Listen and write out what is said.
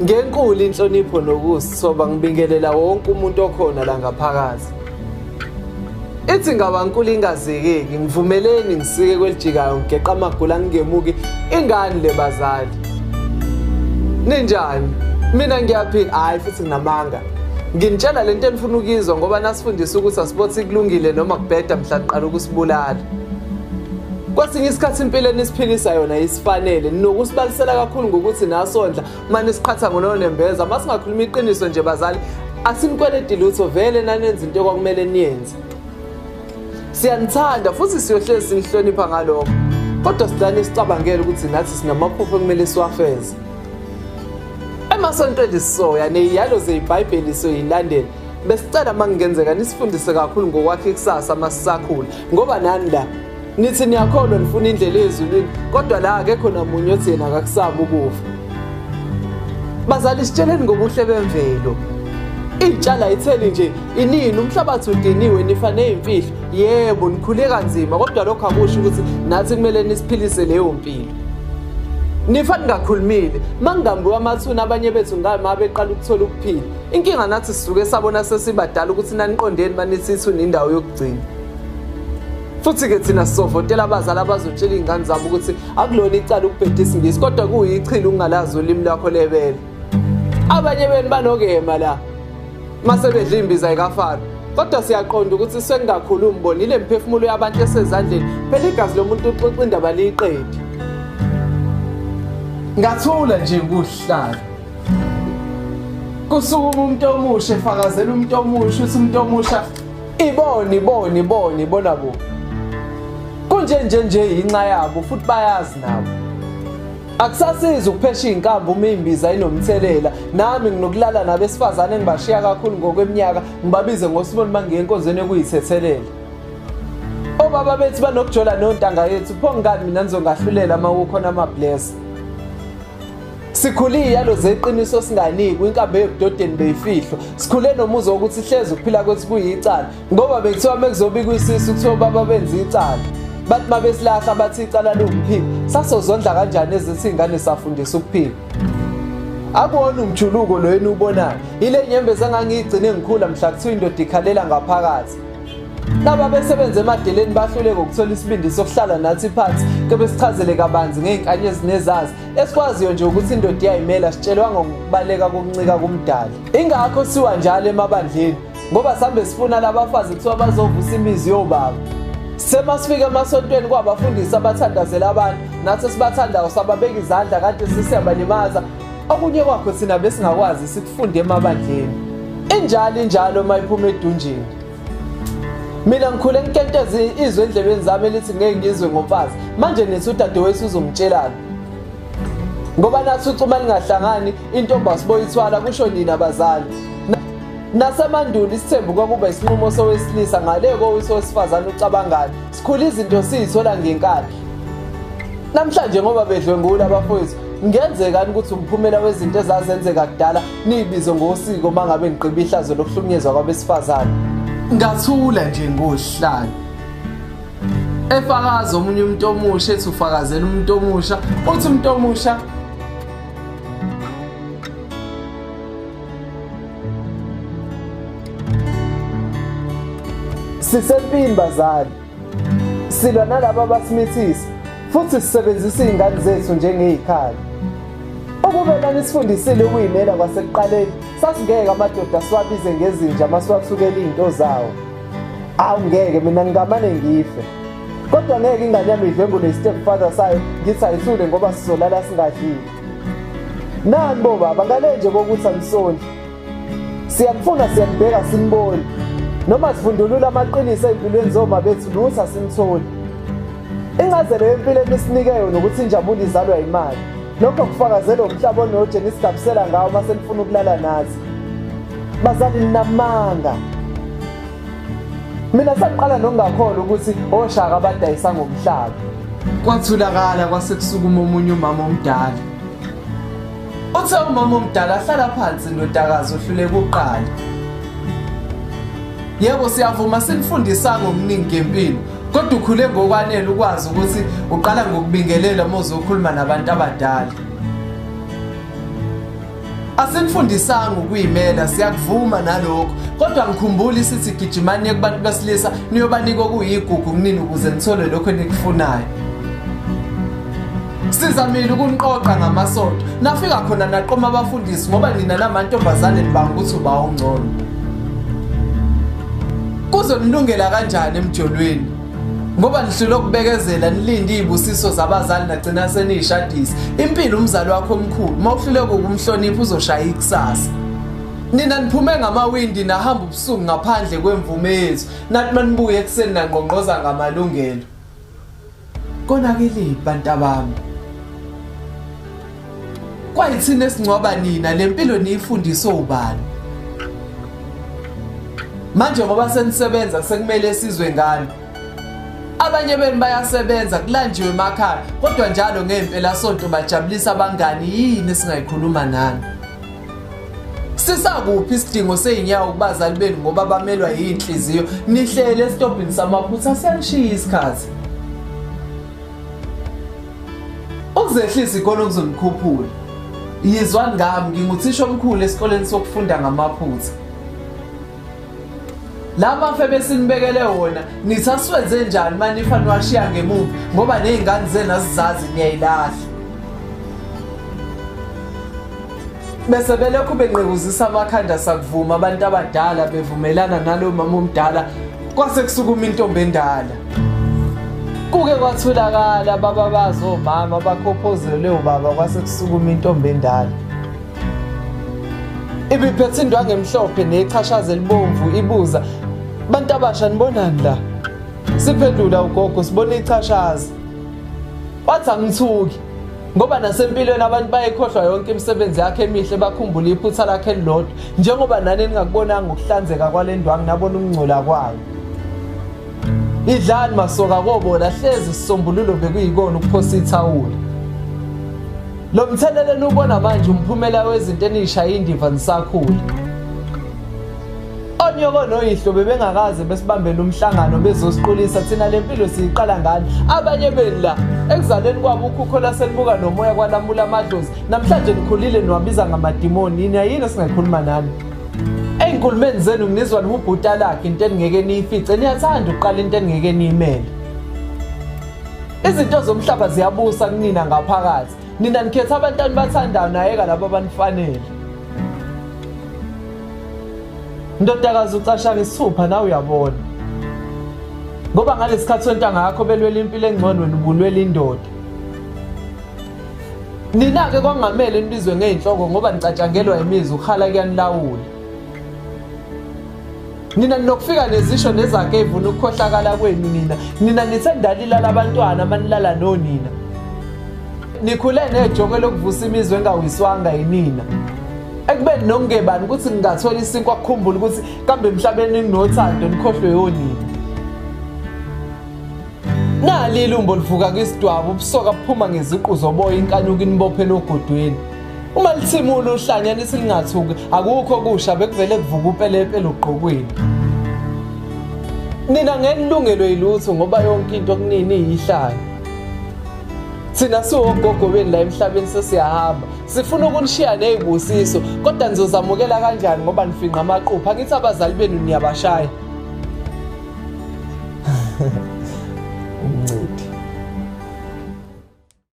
Ngenkulu inhlonipho nokusoba ngibingelela wonke umuntu okhona la ngaphakathi. Ithi ngabankulu ingazekeki ngivumeleni ngisike kwelijikayo ngeqa amagula ngingemuki ingani le bazali. Ninjani? Mina ngiyaphila hayi futhi nginamanga. Nginitshela lento enifuna ukizwa ngoba nasifundisa ukuthi asibothi kulungile noma kubheda mhla qala ukusibulala. Kwasinye isikhathi impilo enisiphilisa yona isifanele nokusibalisela kakhulu ngokuthi nasondla manje siqhatha ngononembeza masingakhuluma iqiniso nje bazali asinikweledi lutho vele nanenza into okwakumele niyenze. Siyanithanda futhi siyohlezi sinihlonipha ngalokho kodwa sidane sicabangela ukuthi nathi sinamaphupho ekumele siwafeze. Emasontweni sisoya neziyalo zeBhayibheli soyilandela besicela mangenzeka nisifundise kakhulu ngokwakhe ikusasa masisakhula ngoba nani la nithi niyakholwa nifuna indlela ezulwini kodwa la akekho namunye othi yena akakusaba ukufa. Bazali sitsheleni ngobuhle bemvelo. Itshala itheli nje inini umhlabathi udiniwe nifane imfihlo. Yebo nikhule kanzima kodwa lokho akusho ukuthi nathi kumele nisiphilise leyo mpilo. Nifani ngakhulumile mangambi wamathuna abanye bethu ngama beqala ukuthola ukuphila. Inkinga nathi sisuke sabona sesibadala ukuthi naniqondeni manithi ithuna indawo yokugcina. Futhi ke thina sisovotela abazali abazotshela izingane zabo ukuthi akulona icala ukubhedisa isingisi kodwa kuyichilo ungalazi ulimi lwakho lebele. Abanye benu banokema la mase bedla imbiza ikafaro kodwa siyaqonda ukuthi sengingakhulumi bonile imphefumulo yabantu esezandleni phela igazi lomuntu uxoxa indaba liyiqedi. Ngathula nje kuhlala kusukuma umuntu omusha efakazela umuntu omusha uthi umuntu omusha ibona bo kunje inxa yabo futhi bayazi nabo. Akusasiza ukuphesha izinkambo uma imbiza inomthelela nami nginokulala nabesifazane engibashiya kakhulu ngokweminyaka ngibabize ngosiboni mangenkonzweniekuyithethelela. Obaba bethu banokujola nontanga yethu pho ngani mina nizongahlulela uma kukhona amabless. Sikhuli yalo zeqiniso singaniki inkambe ebudodeni beyifihlo. Sikhule nomuzo ukuthi hleze ukuphila kwethu kuyicala ngoba bekuthiwa mekuzobika isisi kuthiwa baba benza icala. Bathi mabesilahla bathi icala lokuphila sasozondla kanjani ezithi ingane safundisa ukuphila. Akuwona umjuluko lo yena ubonayo ile nyembezi engangigcine ngikhula mhla kuthiwa indoda ikhalela ngaphakathi. Laba besebenza emadeleni bahluleka ukuthola isibindi sokuhlala nathi phansi ke besichazele kabanzi ngeinkanye ezinezazi esikwaziyo nje ukuthi indoda iyayimela sitshelwa ngokubaleka kokuncika kumdali. Ingakho siwa njalo emabandleni ngoba sambe sifuna labafazi kuthiwa bazovusa imizi yobaba. Semasifika emasontweni kwabafundisi abathandazela abantu nathi sibathandayo sababeka izandla kade sisiyabalimaza okunye kwakho sina besingakwazi sikufunde emabandleni. Injalo mayiphuma edunjini. Mina ngikhule ngikenteze izwe endlebeni zami elithi ngeke ngizwe ngomfazi manje nithi udadewethu uzomtshelana ngoba nathi ucuma lingahlangani intombi siboyithwala kusho nina abazali. Nasemandulo isithembu kwakuba isinqumo sowesilisa ngale kowesifazane ucabangani sikhula izinto siyithola ngenkani. Namhlanje ngoba bedlwengula abafowethu ngenzekani ukuthi umphumela wezinto ezazenzeka kudala nibizo ngosiko mangabe ngiqiba ihlazo lokuhlukunyezwa kwabesifazane. Ngathula nje ngohlala efakaza omunye umuntu omusha ethi ufakazela umuntu omusha uthi umuntu omusha sisempini bazali silwa nalabo abasimithisa futhi sisebenzisa izingane zethu njengezikhali. Ukubona nisifundisile ukuyimela kwasekuqaleni sasingeke amadoda siwabize ngezinja masiwathukela izinto zawo. Awungeke mina ngingamane ngife kodwa ngeke ingane yami idlwengule stepfather sayo ngithi ayithule ngoba sizolala singadlile. Nani bo baba ngale nje kokuthi anisoni siyakufuna siyakubheka sinibone noma sifundulula amaqiniso empilweni zoma bethu lutho asimtholi. Ingazelo yempilo enisinike yona ukuthi injabulo izalwa imali. Lokho kufakazela umhlaba onoje nisigabisela ngawo mase nifuna ukulala nathi. Bazali namanga. Mina saqala nokungakholwa ukuthi oshaka abadayisa ngomhlaba. Kwathulakala kwasekusukuma omunye umama omdala. Uthe umama omdala ahlala phansi nodakazi ohluleka uqala. Yebo siyavuma sinifundisa ngokuningi ngempilo kodwa ukhule ngokwanele ukwazi ukuthi uqala ngokubingelela uma uzokhuluma nabantu abadala. Asenifundisanga ukuyimela, siyakuvuma nalokho. Kodwa ngikhumbula isithi gijimani kubantu besilisa niyobanika okuyigugu kunini ukuze nithole lokho enikufunayo. Sizamile ukuniqoqa ngamasonto. Nafika khona naqoma abafundisi ngoba nina namantombazane nibanga ukuthi uba ongcono. Kuzonilungela kanjani emjolweni? Ngoba nihlule ukubekezela nilinde izibusiso zabazali nagcina senishadisa. Impilo umzali wakho omkhulu, mawuhluleka ukumhlonipha uzoshaya ikusasa. Nina niphume ngamawindi nahamba ubusuku ngaphandle kwemvume yethu. Nathi manibuye ekseni nangqongqoza ngamalungelo. Konakele bantu abami. Kwayithina esingcwaba nina lempilo niyifundiswe ubani? Manje ngoba senisebenza sekumele sizwe ngani. Abanye benu bayasebenza kulanjiwe emakhaya kodwa njalo ngempela sonto bajabulisa abangani yini singayikhuluma nani. Sisakuphi isidingo seinyawo kubazali benu ngoba bamelwa yinhliziyo nihlele esitobhini samaphutha siyanishiya isikhathi. Ukuzehlisa ikona okuzomkhuphula. Yizwani ngami nginguthisha omkhulu esikoleni sokufunda ngamaphutha. Lama fe besinibekele wona nithaswenze njani manje ifana washiya ngemuva ngoba nezingane zenu azizazi niyayilahla. Bese belokhu benqekuzisa amakhanda sakuvuma abantu abadala bevumelana nalo mama omdala kwase kusukuma intombi endala. Kuke kwatholakala baba bazo mama bakhophozelwe ubaba kwase kusukuma intombi endala. Ibiphethe indwangu emhlophe nechashaza elibomvu ibuza, "Bantu abasha nibonani la?" Siphendula ugogo sibona ichashaza. Wathi angithuki ngoba nasempilweni abantu bayikhohlwa yonke imisebenzi yakhe emihle bakhumbula iphutha lakhe elilodwa njengoba nani ningakubonanga ukuhlanzeka kwalendwangu nabona ukungcola kwayo. Idlani masoka kobona hlezi sisombululo bekuyikona ukuphosa ithawula. Lo mtheleleni ubona manje umphumela wezinto enishaya indiva nisakhula. Onyoko noyihlo bebengakaze besibambela umhlangano bezosiqulisa thina lempilo siyiqala ngani. Abanye beni la ekuzaleni kwabo ukhukhola selibuka nomoya kwalamula amadlozi. Namhlanje nikhulile niwabiza ngamadimoni yini ayini singayikhuluma nani. Ey'nkulumeni zenu nginizwa nihubhuta lakhe into eningeke niyifice niyathanda ukuqala into eningeke niyimele. Izinto zomhlaba ziyabusa kunina ngaphakathi. Nina nikhetha abantu anibathandayo nayeka labo abanifanele. Ndodakazi ucashana isithupha nawe uyabona. Ngoba ngalesikhathi ontanga yakho belwela impilo engcono wena ubulwela indoda. Nina-ke kwangamele nibizwe ngey'nhloko ngoba nicatshangelwa imizwa ukhala kuyanilawula. Nina ninokufika nezisho nezakhe ey'vuna ukukhohlakala kwenu nina. Nina nithe ndalilala abantwana amanilala nonina. Nikhule nejoko lokuvusa imizwa engawiswanga yinina. Ekubeni nokungebani ukuthi ngingathola isinkwa kukhumbula ukuthi kambe emhlabeni nginothando nikhohlwe yonina. Nali ilumbo livuka kwisidwaba ubusoka buphuma ngeziqu zoboya inkanuko inibophela ogodweni. Uma lithimula uhlanya nithi lingathuki akukho kusha bekuvele kuvuka upelepele ugqokweni. Nina ngenilungelo yilutho ngoba yonke into kunini iyihlaya. Thina siwogogo beni la emhlabeni sesiyahamba. Sifuna ukunishiya nezibusiso kodwa nizozamukela kanjani ngoba nifinqa amaqupha ngithi abazali benu niyabashaya.